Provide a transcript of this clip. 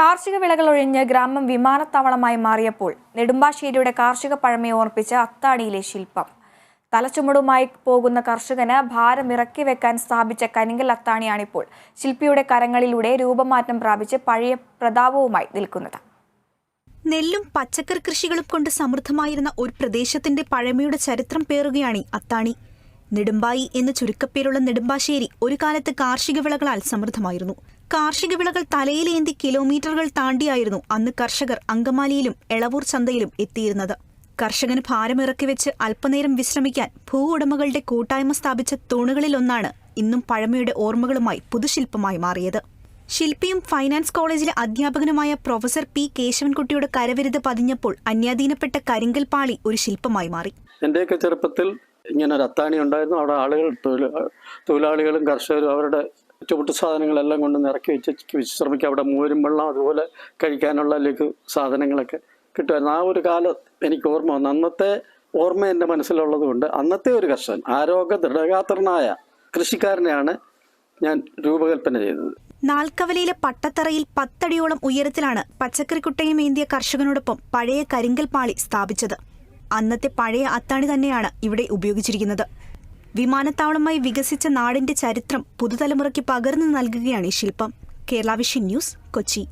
കാർഷിക വിളകൾ ഒഴിഞ്ഞ് ഗ്രാമം വിമാനത്താവളമായി മാറിയപ്പോൾ നെടുമ്പാശ്ശേരിയുടെ കാർഷിക പഴമയെ ഓർപ്പിച്ച അത്താണിയിലെ ശില്പം. തലച്ചുമടുമായി പോകുന്ന കർഷകന് ഭാരമിറക്കി വെക്കാൻ സ്ഥാപിച്ച കരിങ്കൽ അത്താണിയാണിപ്പോൾ ശില്പിയുടെ കരങ്ങളിലൂടെ രൂപമാറ്റം പ്രാപിച്ച് പഴയ പ്രതാപവുമായി നിൽക്കുന്നത്. നെല്ലും പച്ചക്കറി കൃഷികളും കൊണ്ട് സമൃദ്ധമായിരുന്ന ഒരു പ്രദേശത്തിന്റെ പഴമയുടെ ചരിത്രം പേറുകയാണ് അത്താണി. നെടുമ്പായി എന്ന് ചുരുക്കപ്പേരുള്ള നെടുമ്പാശ്ശേരി ഒരു കാലത്ത് കാർഷിക വിളകളാൽ സമൃദ്ധമായിരുന്നു. കാർഷിക വിളകൾ തലയിലേന്തി കിലോമീറ്ററുകൾ താണ്ടിയായിരുന്നു അന്ന് കർഷകർ അങ്കമാലിയിലും എളവൂർ ചന്തയിലും എത്തിയിരുന്നത്. കർഷകന് ഭാരമിറക്കി വെച്ച് അല്പനേരം വിശ്രമിക്കാൻ ഭൂവുടമകളുടെ കൂട്ടായ്മ സ്ഥാപിച്ച തൂണുകളിലൊന്നാണ് ഇന്നും പഴമയുടെ ഓർമ്മകളുമായി പുതുശില്പമായി മാറിയത്. ശില്പിയും ഫൈനാൻസ് കോളേജിലെ അധ്യാപകനുമായ പ്രൊഫസർ പി കേശവൻകുട്ടിയുടെ കരവിരുത് പതിഞ്ഞപ്പോൾ അന്യാധീനപ്പെട്ട കരിങ്കൽ പാളി ഒരു ശില്പമായി മാറി. എന്റെയൊക്കെ ചെറുപ്പത്തിൽ ഇങ്ങനെ ഒരു അത്താണി ഉണ്ടായിരുന്നു. അവിടെ ആളുകൾ തൊഴിലാളികളും കർഷകരും അവരുടെ ചുവട്ടു സാധനങ്ങളെല്ലാം കൊണ്ട് നിറക്കി വെച്ച് വിശ്രമിക്കുക. അവിടെ മോരും വെള്ളം അതുപോലെ കഴിക്കാനുള്ള ലഘു സാധനങ്ങളൊക്കെ കിട്ടുമായിരുന്നു. ആ ഒരു കാലം എനിക്ക് ഓർമ്മ വന്നു. അന്നത്തെ ഓർമ്മ എൻ്റെ മനസ്സിലുള്ളത് കൊണ്ട് അന്നത്തെ ഒരു കർഷകൻ ആരോഗ്യ ദൃഢഗാത്രനായ കൃഷിക്കാരനെയാണ് ഞാൻ രൂപകൽപ്പന ചെയ്തത്. നാൽക്കവലയിലെ പട്ടത്തറയിൽ 10 അടിയോളം ഉയരത്തിലാണ് പച്ചക്കറിക്കുട്ടയും ഏന്തിയ കർഷകനോടൊപ്പം പഴയ കരിങ്കൽ പാളി സ്ഥാപിച്ചത്. അന്നത്തെ പഴയ അത്താണി തന്നെയാണ് ഇവിടെ ഉപയോഗിച്ചിരിക്കുന്നത്. വിമാനത്താവളമായി വികസിച്ച നാടിന്റെ ചരിത്രം പുതുതലമുറയ്ക്ക് പകർന്നു നൽകുകയാണ് ഈ ശില്പം. Kerala vision news, Kochi.